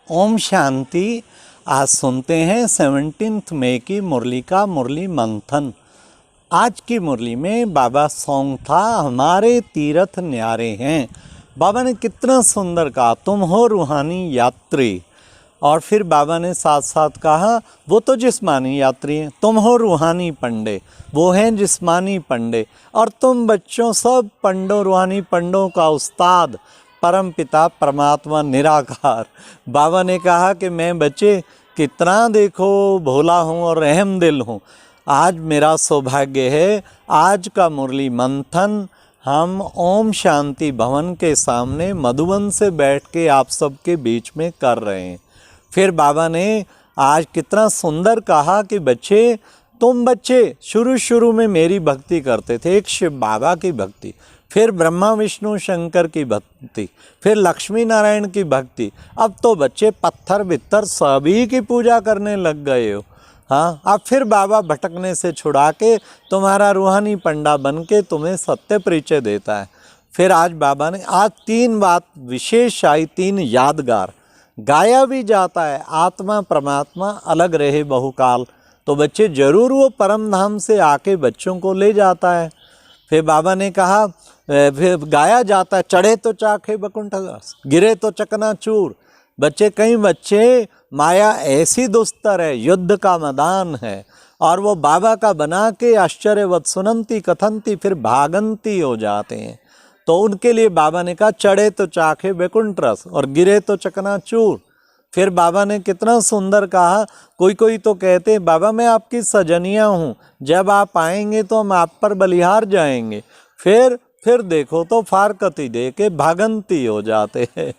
ओम शांति। आज सुनते हैं 17 मई की मुरली का मुरली मंथन। आज की मुरली में बाबा सोंगथा हमारे तीर्थ न्यारे हैं। बाबा ने कितना सुंदर कहा, तुम हो रूहानी यात्री। और फिर बाबा ने साथ साथ कहा, वो तो जिस्मानी यात्री हैं, तुम हो रूहानी पंडे, वो हैं जिस्मानी पंडे, और तुम बच्चों सब पंडों रूहानी पंडों का उस्ताद परम पिता परमात्मा निराकार। बाबा ने कहा कि मैं बच्चे कितना देखो भोला हूँ और रहम दिल हूँ। आज मेरा सौभाग्य है, आज का मुरली मंथन हम ओम शांति भवन के सामने मधुबन से बैठ के आप सबके बीच में कर रहे हैं। फिर बाबा ने आज कितना सुंदर कहा कि बच्चे, तुम बच्चे शुरू में मेरी भक्ति करते थे, एक शिव बाबा की भक्ति, फिर ब्रह्मा विष्णु शंकर की भक्ति, फिर लक्ष्मी नारायण की भक्ति। अब तो बच्चे पत्थर बित्तर सभी की पूजा करने लग गए हो। हाँ, अब फिर बाबा भटकने से छुड़ा के तुम्हारा रूहानी पंडा बन के तुम्हें सत्य परिचय देता है। फिर आज बाबा ने आज 3 बात विशेष आई, 3 यादगार। गाया भी जाता है, आत्मा परमात्मा अलग रहे बहुकाल। तो बच्चे जरूर वो परम धाम से आके बच्चों को ले जाता है। फिर बाबा ने कहा, फिर गाया जाता है, चढ़े तो चाखे बकुंठ, गिरे तो चकनाचूर। बच्चे, कई बच्चे माया ऐसी दुस्तर है, युद्ध का मैदान है, और वो बाबा का बना के आश्चर्यवत सुनंती कथंती फिर भागंती हो जाते हैं। तो उनके लिए बाबा ने कहा, चढ़े तो चाखे बैकुंठ रस और गिरे तो चकनाचूर। फिर बाबा ने कितना सुंदर कहा, कोई तो कहते हैं बाबा मैं आपकी सजनिया हूँ, जब आप आएंगे तो हम आप पर बलिहार जाएंगे। फिर देखो तो फारकती दे के भागंती हो जाते हैं।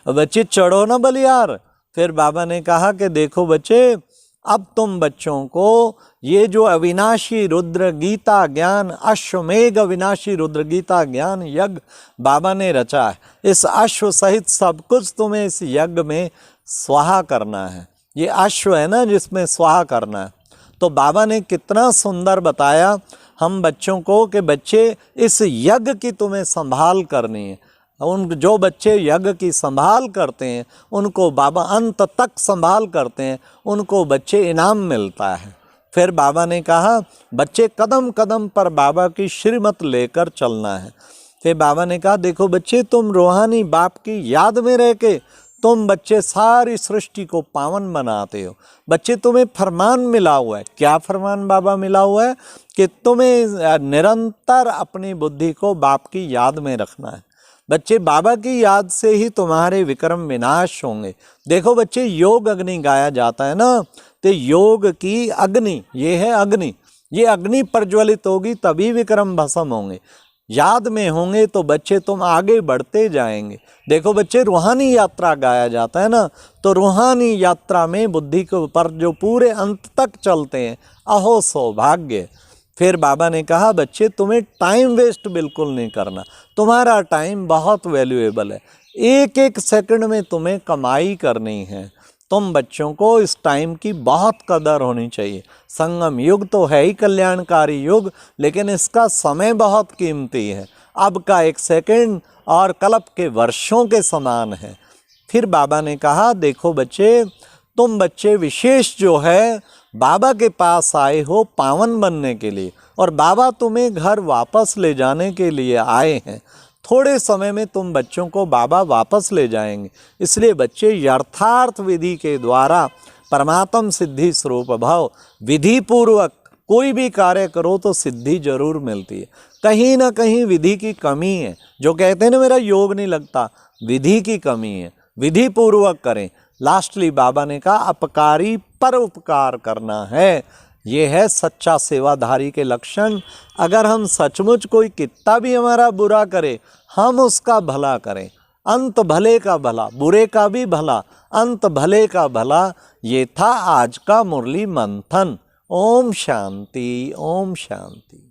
बच्चे चढ़ो ना बलिहार। फिर बाबा ने कहा कि देखो बच्चे, अब तुम बच्चों को ये जो अविनाशी रुद्र गीता ज्ञान, अश्वमेघ अविनाशी रुद्र गीता ज्ञान यज्ञ बाबा ने रचा है, इस अश्व सहित सब कुछ तुम्हें इस यज्ञ में स्वाहा करना है। ये अश्व है ना जिसमें स्वाहा करना है। तो बाबा ने कितना सुंदर बताया हम बच्चों को कि बच्चे इस यज्ञ की तुम्हें संभाल करनी है। उन जो बच्चे यज्ञ की संभाल करते हैं उनको बाबा अंत तक संभाल करते हैं, उनको बच्चे इनाम मिलता है। फिर बाबा ने कहा, बच्चे कदम कदम पर बाबा की श्रीमत लेकर चलना है। फिर बाबा ने कहा, देखो बच्चे, तुम रूहानी बाप की याद में रह के तुम बच्चे सारी सृष्टि को पावन बनाते हो। बच्चे, तुम्हें फरमान मिला हुआ है। क्या फरमान बाबा मिला हुआ है? कि तुम्हें निरंतर अपनी बुद्धि को बाप की याद में रखना है। बच्चे, बाबा की याद से ही तुम्हारे विक्रम विनाश होंगे। देखो बच्चे, योग अग्नि गाया जाता है ना, तो योग की अग्नि, ये है अग्नि, ये अग्नि प्रज्वलित होगी तभी विक्रम भस्म होंगे। याद में होंगे तो बच्चे तुम आगे बढ़ते जाएंगे। देखो बच्चे, रूहानी यात्रा गाया जाता है ना, तो रूहानी यात्रा में बुद्धि के ऊपर जो पूरे अंत तक चलते हैं, अहो सौभाग्य। फिर बाबा ने कहा, बच्चे तुम्हें टाइम वेस्ट बिल्कुल नहीं करना, तुम्हारा टाइम बहुत वैल्यूएबल है, एक एक सेकंड में तुम्हें कमाई करनी है। तुम बच्चों को इस टाइम की बहुत कदर होनी चाहिए। संगम युग तो है ही कल्याणकारी युग, लेकिन इसका समय बहुत कीमती है। अब का एक सेकंड और कल्प के वर्षों के समान है। फिर बाबा ने कहा, देखो बच्चे, तुम बच्चे विशेष जो है बाबा के पास आए हो पावन बनने के लिए, और बाबा तुम्हें घर वापस ले जाने के लिए आए हैं। थोड़े समय में तुम बच्चों को बाबा वापस ले जाएंगे। इसलिए बच्चे, यथार्थ विधि के द्वारा परमात्म सिद्धि स्वरूप भाव विधि पूर्वक कोई भी कार्य करो तो सिद्धि जरूर मिलती है। कहीं ना कहीं विधि की कमी है। जो कहते हैं ना मेरा योग नहीं लगता, विधि की कमी है। विधि पूर्वक करें। लास्टली बाबा ने कहा, अपकारी पर उपकार करना है। ये है सच्चा सेवाधारी के लक्षण। अगर हम सचमुच कोई कितना भी हमारा बुरा करे, हम उसका भला करें। अंत भले का भला, बुरे का भी भला, अंत भले का भला। ये था आज का मुरली मंथन। ओम शांति, ओम शांति।